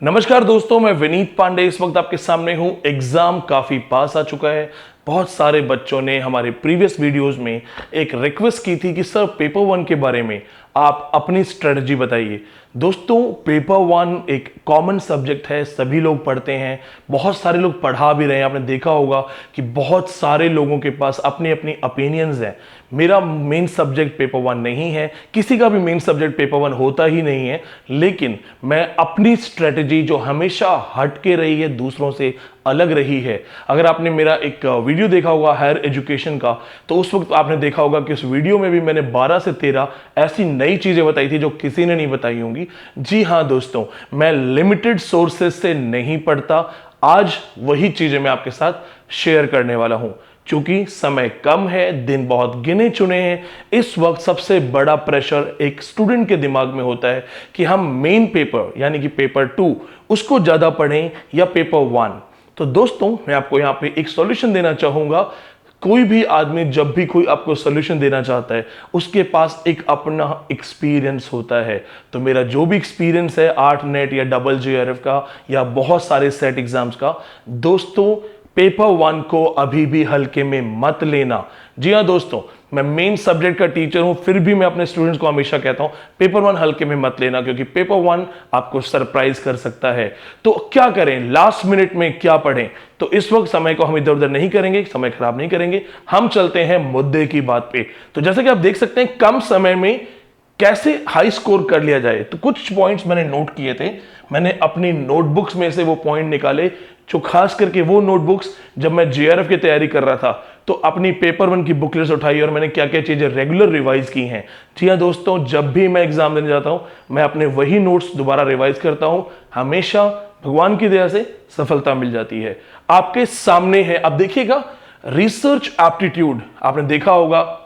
नमस्कार दोस्तों, मैं विनीत पांडे इस वक्त आपके सामने हूं। एग्जाम काफी पास आ चुका है। बहुत सारे बच्चों ने हमारे प्रीवियस वीडियोस में एक रिक्वेस्ट की थी कि सर पेपर वन के बारे में आप अपनी स्ट्रेटजी बताइए। दोस्तों, पेपर वन एक कॉमन सब्जेक्ट है, सभी लोग पढ़ते हैं, बहुत सारे लोग पढ़ा भी रहे हैं। आपने देखा होगा कि बहुत सारे लोगों के पास अपनी अपनी ओपिनियंस हैं। मेरा मेन सब्जेक्ट पेपर वन नहीं है, किसी का भी मेन सब्जेक्ट पेपर वन होता ही नहीं है, लेकिन मैं अपनी स्ट्रेटजी जो हमेशा हटके रही है, दूसरों से अलग रही है। अगर आपने मेरा एक वीडियो देखा होगा हायर एजुकेशन का, तो उस वक्त आपने देखा होगा कि उस वीडियो में भी मैंने 12 से 13 ऐसी नई चीजें बताई थी जो किसी ने नहीं बताई होंगी। जी हां दोस्तों, मैं लिमिटेड सोर्सेज से नहीं पढ़ता। आज वही चीजें मैं आपके साथ शेयर करने वाला हूं। चूंकि समय कम है, दिन बहुत गिने चुने हैं, इस वक्त सबसे बड़ा प्रेशर एक स्टूडेंट के दिमाग में होता है कि हम मेन पेपर यानी कि पेपर 2 उसको ज्यादा पढ़ें या पेपर 1। तो दोस्तों, मैं आपको यहां पे एक सॉल्यूशन देना चाहूंगा। कोई भी आदमी जब भी कोई आपको सॉल्यूशन देना चाहता है, उसके पास एक अपना एक्सपीरियंस होता है। तो मेरा जो भी एक्सपीरियंस है 8 नेट या डबल JRF का या बहुत सारे सेट एग्जाम्स का, दोस्तों पेपर वन को अभी भी हल्के में मत लेना। जी हां दोस्तों, मैं मेन सब्जेक्ट का टीचर हूं, फिर भी मैं अपने स्टूडेंट्स को हमेशा कहता हूं पेपर वन हल्के में मत लेना, क्योंकि पेपर वन आपको सरप्राइज कर सकता है। तो क्या करें, लास्ट मिनट में क्या पढ़ें? तो इस वक्त समय को हम इधर उधर नहीं करेंगे, समय खराब नहीं करेंगे, हम चलते हैं मुद्दे की बात पे। तो जैसे कि आप देख सकते हैं, कम समय में कैसे हाई स्कोर कर लिया जाए, तो कुछ पॉइंट्स मैंने नोट किए थे। मैंने अपनी नोटबुक्स में से वो पॉइंट निकाले, जो खास करके वो नोटबुक्स जब मैं JRF की तैयारी कर रहा था, तो अपनी पेपर वन की बुकलेट्स उठाई और मैंने क्या क्या चीजें रेगुलर रिवाइज की हैं। जी हाँ दोस्तों, जब भी मैं एग्जाम देने जाता हूं, मैं अपने वही नोट्स दोबारा रिवाइज करता हूं। हमेशा भगवान की दया से सफलता मिल जाती है। आपके सामने है, अब देखिएगा, रिसर्च एप्टीट्यूड। आपने देखा होगा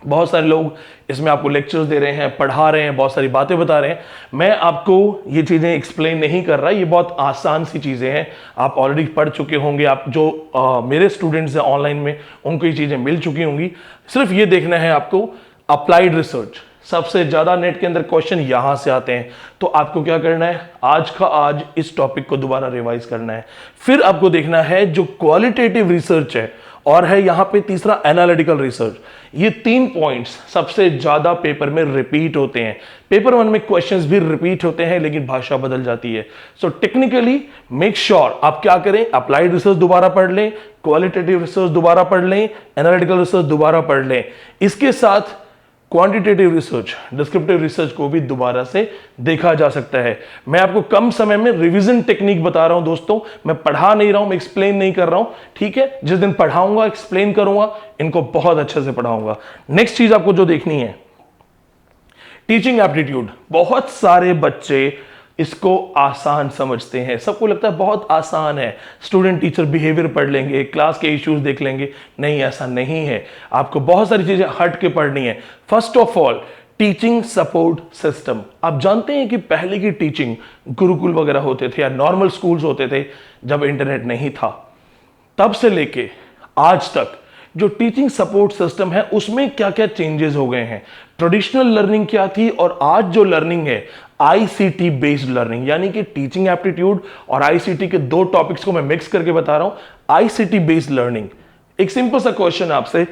बहुत सारे लोग इसमें आपको लेक्चर्स दे रहे हैं, पढ़ा रहे हैं, बहुत सारी बातें बता रहे हैं। मैं आपको ये चीजें एक्सप्लेन नहीं कर रहा, ये बहुत आसान सी चीजें हैं, आप ऑलरेडी पढ़ चुके होंगे। आप जो मेरे स्टूडेंट्स हैं ऑनलाइन में, उनको ये चीजें मिल चुकी होंगी। सिर्फ ये देखना है आपको, अप्लाइड रिसर्च सबसे ज्यादा नेट के अंदर क्वेश्चन यहां से आते हैं। तो आपको क्या करना है, आज का आज इस टॉपिक को दोबारा रिवाइज करना है। फिर आपको देखना है जो क्वालिटेटिव रिसर्च है, और है यहां पे तीसरा एनालिटिकल रिसर्च। ये 3 पॉइंट्स सबसे ज्यादा पेपर में रिपीट होते हैं। पेपर वन में क्वेश्चंस भी रिपीट होते हैं, लेकिन भाषा बदल जाती है। सो टेक्निकली मेक श्योर आप क्या करें, अप्लाइड रिसर्च दोबारा पढ़ लें, क्वालिटेटिव रिसर्च दोबारा पढ़ लें, एनालिटिकल रिसर्च दोबारा पढ़ लें। इसके साथ क्वांटिटेटिव रिसर्च, डिस्क्रिप्टिव रिसर्च को भी दोबारा से देखा जा सकता है। मैं आपको कम समय में रिवीजन टेक्निक बता रहा हूं दोस्तों, मैं पढ़ा नहीं रहा हूं, मैं एक्सप्लेन नहीं कर रहा हूं। ठीक है, जिस दिन पढ़ाऊंगा, एक्सप्लेन करूंगा, इनको बहुत अच्छे से पढ़ाऊंगा। नेक्स्ट चीज आपको जो देखनी है, टीचिंग एप्टीट्यूड। बहुत सारे बच्चे इसको आसान समझते हैं, सबको लगता है बहुत आसान है, स्टूडेंट टीचर बिहेवियर पढ़ लेंगे, क्लास के इश्यूज देख लेंगे। नहीं, ऐसा नहीं है, आपको बहुत सारी चीजें हट के पढ़नी है। First of all, teaching support system. आप जानते हैं कि पहले की टीचिंग गुरुकुल वगैरह होते थे या नॉर्मल स्कूल्स होते थे, जब इंटरनेट नहीं था, तब से लेके आज तक जो टीचिंग सपोर्ट सिस्टम है, उसमें क्या क्या चेंजेस हो गए हैं। ट्रेडिशनल लर्निंग क्या थी और आज जो लर्निंग है, ICT बेस्ड लर्निंग, यानी कि टीचिंग एप्टीट्यूड और ICT के 2 टॉपिक्स को मैं मिक्स करके बता रहा हूं। ICT बेस्ड लर्निंग, एक सिंपल सा क्वेश्चन आपसे,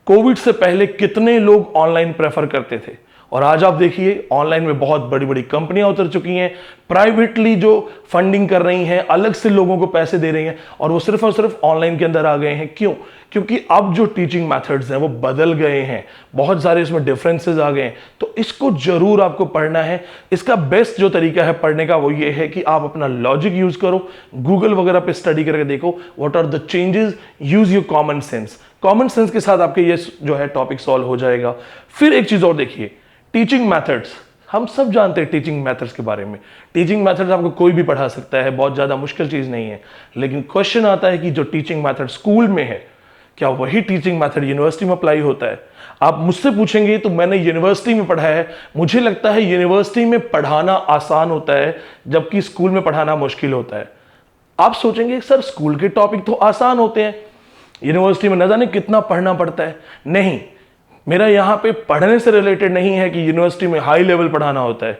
कोविड से पहले कितने लोग ऑनलाइन प्रेफर करते थे? और आज आप देखिए, ऑनलाइन में बहुत बड़ी बड़ी कंपनियां उतर चुकी हैं, प्राइवेटली जो फंडिंग कर रही हैं, अलग से लोगों को पैसे दे रही हैं, और वो सिर्फ और सिर्फ ऑनलाइन के अंदर आ गए हैं। क्यों? क्योंकि अब जो टीचिंग मेथड्स हैं वो बदल गए हैं, बहुत सारे इसमें डिफरेंसेस आ गए हैं। तो इसको जरूर आपको पढ़ना है। इसका बेस्ट जो तरीका है पढ़ने का, वो ये है कि आप अपना लॉजिक यूज करो, गूगल वगैरह पे स्टडी करके देखो what are the changes, use your common sense. Common sense के साथ आपके ये जो है टॉपिक सॉल्व हो जाएगा। फिर एक चीज और देखिए, टीचिंग मेथड्स। हम सब जानते हैं टीचिंग मेथड्स के बारे में। टीचिंग मेथड्स आपको कोई भी पढ़ा सकता है, बहुत ज्यादा मुश्किल चीज नहीं है। लेकिन क्वेश्चन आता है कि जो टीचिंग मेथड स्कूल में है, क्या वही टीचिंग मेथड यूनिवर्सिटी में अप्लाई होता है? आप मुझसे पूछेंगे तो मैंने यूनिवर्सिटी में पढ़ा है, मुझे लगता है यूनिवर्सिटी में पढ़ाना आसान होता है, जबकि स्कूल में पढ़ाना मुश्किल होता है। आप सोचेंगे सर स्कूल के टॉपिक तो आसान होते हैं, यूनिवर्सिटी में न जाने कितना पढ़ना पड़ता है। नहीं, मेरा यहां पे पढ़ने से रिलेटेड नहीं है कि यूनिवर्सिटी में हाई लेवल पढ़ाना होता है।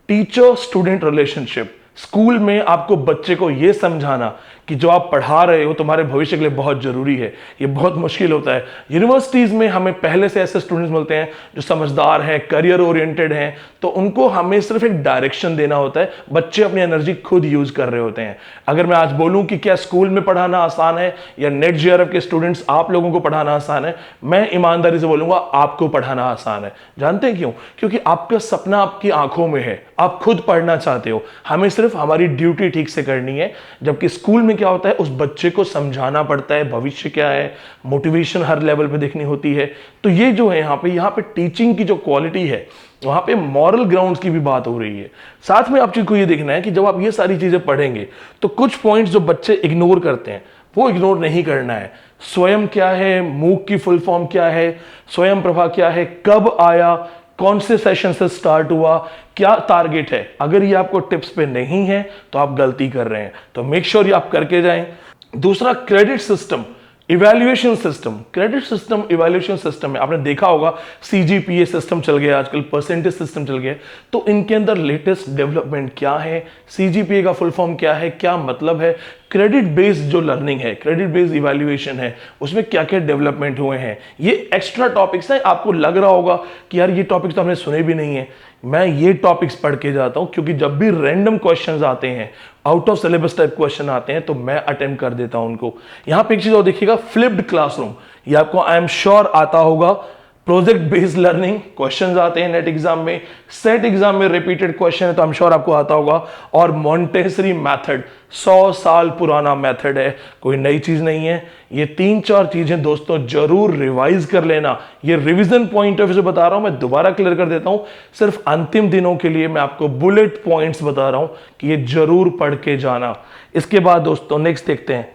टीचर स्टूडेंट रिलेशनशिप, स्कूल में आपको बच्चे को यह समझाना कि जो आप पढ़ा रहे हो तुम्हारे भविष्य के लिए बहुत जरूरी है, ये बहुत मुश्किल होता है। यूनिवर्सिटीज में हमें पहले से ऐसे स्टूडेंट्स मिलते हैं जो समझदार हैं, करियर ओरिएंटेड हैं, तो उनको हमें सिर्फ एक डायरेक्शन देना होता है, बच्चे अपनी एनर्जी खुद यूज कर रहे होते हैं। अगर मैं आज बोलूं कि क्या स्कूल में पढ़ाना आसान है या नेट जेआरएफ के स्टूडेंट्स आप लोगों को पढ़ाना आसान है, मैं ईमानदारी से बोलूंगा आपको पढ़ाना आसान है। जानते हैं क्यों? क्योंकि आपका सपना आपकी आंखों में है, आप खुद पढ़ना चाहते हो, हमें सिर्फ हमारी ड्यूटी ठीक से करनी है। जबकि स्कूल में क्या होता है, उस बच्चे को समझाना पड़ता है भविष्य क्या है, मोटिवेशन हर लेवल पे देखनी होती है। तो ये जो है यहाँ पे टीचिंग की जो क्वालिटी है, वहां पे मॉरल ग्राउंड्स की भी बात हो रही है। साथ में आप चीज को ये देखना है कि जब आप ये सारी चीजें पढ़ेंगे तो कुछ पॉइंट्स जो बच्चे इग्नोर करते हैं वो इग्नोर नहीं करना है। स्वयं क्या है, मूक की फुल फॉर्म क्या है, स्वयं प्रभा क्या है, कब आया, कौन से सेशन से स्टार्ट हुआ, क्या टारगेट है। अगर ये आपको टिप्स पे नहीं है तो आप गलती कर रहे हैं, तो मेक श्योर ये आप करके जाएं। दूसरा, credit system, evaluation system. Credit system, evaluation system में आपने देखा होगा सीजीपीए सिस्टम चल गया, आजकल परसेंटेज सिस्टम चल गया। तो इनके अंदर लेटेस्ट डेवलपमेंट क्या है, सीजीपीए का फुल फॉर्म क्या है, क्या मतलब है, क्रेडिट बेस्ड जो लर्निंग है, क्रेडिट बेस्ड इवैल्यूएशन है, उसमें क्या क्या डेवलपमेंट हुए हैं, ये एक्स्ट्रा टॉपिक्स हैं। आपको लग रहा होगा कि यार ये टॉपिक्स तो हमने सुने भी नहीं है। मैं ये टॉपिक्स पढ़ के जाता हूं क्योंकि जब भी रैंडम क्वेश्चंस आते हैं, out of syllabus type question आते हैं, तो मैं अटेम्प्ट कर देता हूं उनको। यहां पे एक चीज और देखिएगा, फ्लिप्ड क्लासरूम, ये आपको आई एम श्योर आता होगा। प्रोजेक्ट बेस्ड लर्निंग क्वेश्चंस आते हैं नेट एग्जाम में, सेट एग्जाम में रिपीटेड क्वेश्चन है तो आई एम श्योर आपको आता होगा। और मॉन्टेसरी मेथड, 100 साल पुराना मेथड है, कोई नई चीज नहीं है। ये 3-4 चीजें दोस्तों जरूर रिवाइज कर लेना। ये रिवीजन पॉइंट ऑफ व्यू से बता रहा हूं, मैं दोबारा क्लियर कर देता हूं, सिर्फ अंतिम दिनों के लिए मैं आपको बुलेट पॉइंट्स बता रहा हूं कि ये जरूर पढ़ के जाना। इसके बाद दोस्तों नेक्स्ट देखते हैं।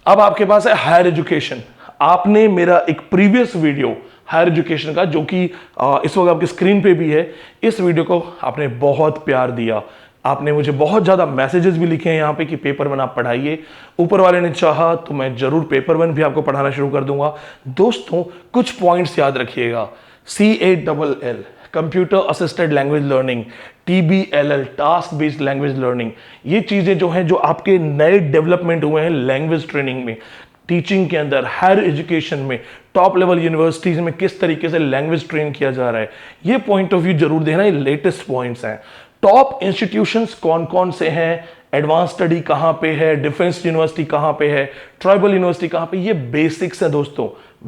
अब आपके पास है हायर एजुकेशन। आपने मेरा एक प्रीवियस वीडियो हायर एजुकेशन का, जो कि इस वक्त आपकी स्क्रीन पे भी है, इस वीडियो को आपने बहुत प्यार दिया। आपने मुझे बहुत ज़्यादा मैसेजेस भी लिखे हैं यहाँ पे कि पेपर 1 आप पढ़ाइए। ऊपर वाले ने चाहा तो मैं जरूर पेपर 1 भी आपको पढ़ाना शुरू कर दूंगा। दोस्तों कुछ पॉइंट्स याद रखिएगा, CALL computer assisted language learning, TBLL task based language learning, ये चीज़ें जो हैं जो आपके नए डेवलपमेंट हुए हैं लैंग्वेज ट्रेनिंग में, टीचिंग के अंदर, हायर एजुकेशन में, टॉप लेवल यूनिवर्सिटीज में किस तरीके से लैंग्वेज ट्रेन किया जा रहा है, ये पॉइंट ऑफ व्यू जरूर देना। ये लेटेस्ट पॉइंट्स हैं। टॉप इंस्टीट्यूशंस कौन कौन से हैं, एडवांस स्टडी कहां पे है, डिफेंस यूनिवर्सिटी कहां पे है, ट्राइबल यूनिवर्सिटी कहां पे, ये बेसिक्स है दोस्तों,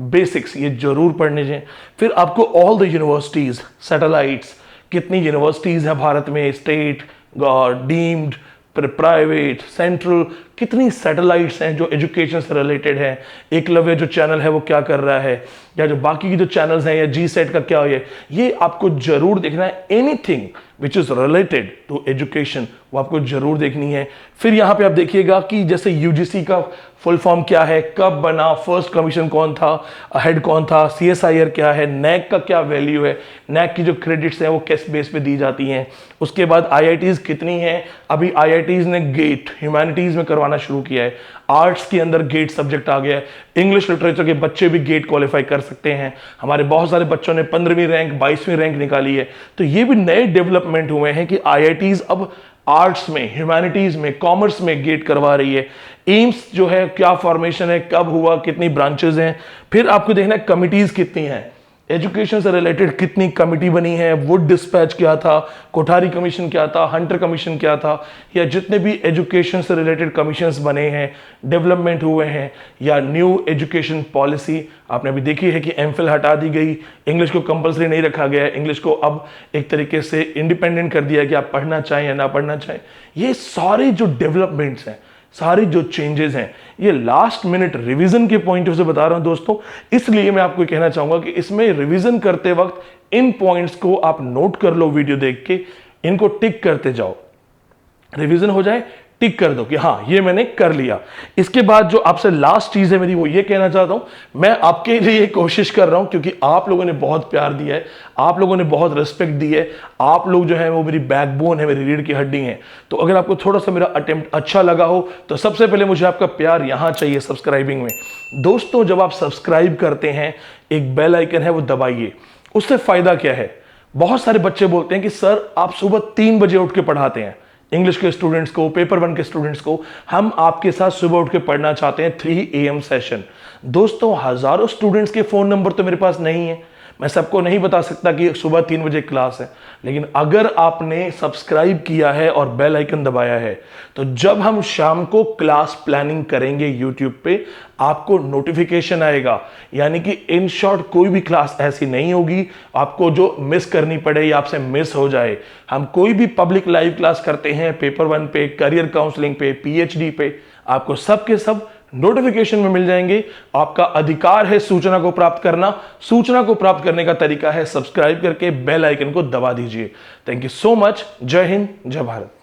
बेसिक्स ये जरूर पढ़ने चाहिए। फिर आपको ऑल द यूनिवर्सिटीज, सैटेलाइट्स, कितनी यूनिवर्सिटीज है भारत में, स्टेट, डीम्ड, प्राइवेट, सेंट्रल, कितनी सैटेलाइट्स हैं जो एजुकेशन से रिलेटेड है, एकलव्य जो चैनल है वो क्या कर रहा है, या जो बाकी की जो चैनल्स हैं, या GSET का क्या है, ये आपको जरूर देखना है। Anything which is related to education वो आपको जरूर देखनी है। फिर यहां पे आप देखिएगा कि जैसे UGC का फुल फॉर्म क्या है, कब बना, फर्स्ट कमीशन कौन था, हेड कौन था, CSIR क्या है, NAC का क्या वैल्यू है, NAC की जो क्रेडिट्स हैं वो किस बेस पे दी जाती हैं। उसके बाद IITs कितनी हैं, अभी IITs ने गेट ह्यूमैनिटीज में करवाना शुरू किया है, आर्ट्स के अंदर गेट सब्जेक्ट आ गया है, इंग्लिश लिटरेचर के बच्चे भी गेट क्वालिफाई कर सकते हैं। हमारे बहुत सारे बच्चों ने 15वीं रैंक, 22वीं रैंक निकाली है। तो ये भी नए डेवलपमेंट हुए हैं कि IITs अब आर्ट्स में, ह्यूमैनिटीज में, कॉमर्स में गेट करवा रही है। एम्स जो है क्या फॉर्मेशन है, कब हुआ, कितनी ब्रांचेस हैं। फिर आपको देखना है कमिटीज कितनी हैं, एजुकेशन से रिलेटेड कितनी कमिटी बनी है, वुड डिस्पैच क्या था, कोठारी कमीशन क्या था, हंटर कमीशन क्या था, या जितने भी एजुकेशन से रिलेटेड कमीशंस बने हैं, डेवलपमेंट हुए हैं, या न्यू एजुकेशन पॉलिसी आपने अभी देखी है कि MPhil हटा दी गई, इंग्लिश को कंपलसरी नहीं रखा गया है, इंग्लिश को अब एक तरीके से इंडिपेंडेंट कर दिया कि आप पढ़ना चाहें या ना पढ़ना चाहें। ये सारे जो डेवलपमेंट्स हैं, सारी जो चेंजेस हैं, ये लास्ट मिनट रिवीजन के पॉइंट ऑफ से बता रहा हूं दोस्तों। इसलिए मैं आपको कहना चाहूंगा कि इसमें रिवीजन करते वक्त इन पॉइंट्स को आप नोट कर लो, वीडियो देख के इनको टिक करते जाओ। रिवीजन हो जाए, टिक कर दो कि हाँ ये मैंने कर लिया। इसके बाद जो आपसे लास्ट चीज है मेरी, वो ये कहना चाहता हूं, मैं आपके लिए कोशिश कर रहा हूं क्योंकि आप लोगों ने बहुत प्यार दिया है, आप लोगों ने बहुत रिस्पेक्ट दी है, आप लोग जो है वो मेरी बैकबोन है, मेरी रीढ़ की हड्डी है। तो अगर आपको थोड़ा सा मेरा अटेम्प्ट अच्छा लगा हो तो सबसे पहले मुझे आपका प्यार यहां चाहिए, सब्सक्राइबिंग में। दोस्तों जब आप सब्सक्राइब करते हैं, एक बेल आइकन है वो दबाइए। उससे फायदा क्या है, बहुत सारे बच्चे बोलते हैं कि सर आप सुबह 3 बजे उठ के पढ़ाते हैं, इंग्लिश के स्टूडेंट्स को, पेपर 1 के स्टूडेंट्स को हम आपके साथ सुबह उठ के पढ़ना चाहते हैं 3 AM सेशन। दोस्तों, हजारों स्टूडेंट्स के फोन नंबर तो मेरे पास नहीं है, मैं सबको नहीं बता सकता कि सुबह 3 बजे क्लास है, लेकिन अगर आपने सब्सक्राइब किया है और बेल आइकन दबाया है तो जब हम शाम को क्लास प्लानिंग करेंगे यूट्यूब पे, आपको नोटिफिकेशन आएगा। यानी कि इन शॉर्ट कोई भी क्लास ऐसी नहीं होगी आपको जो मिस करनी पड़े या आपसे मिस हो जाए। हम कोई भी पब्लिक लाइव क्लास करते हैं पेपर 1 पे, करियर काउंसलिंग पे, PhD पे, आपको सब के सब नोटिफिकेशन में मिल जाएंगे। आपका अधिकार है सूचना को प्राप्त करना। सूचना को प्राप्त करने का तरीका है सब्सक्राइब करके बेल आइकन को दबा दीजिए। Thank you so much. जय हिंद, जय भारत।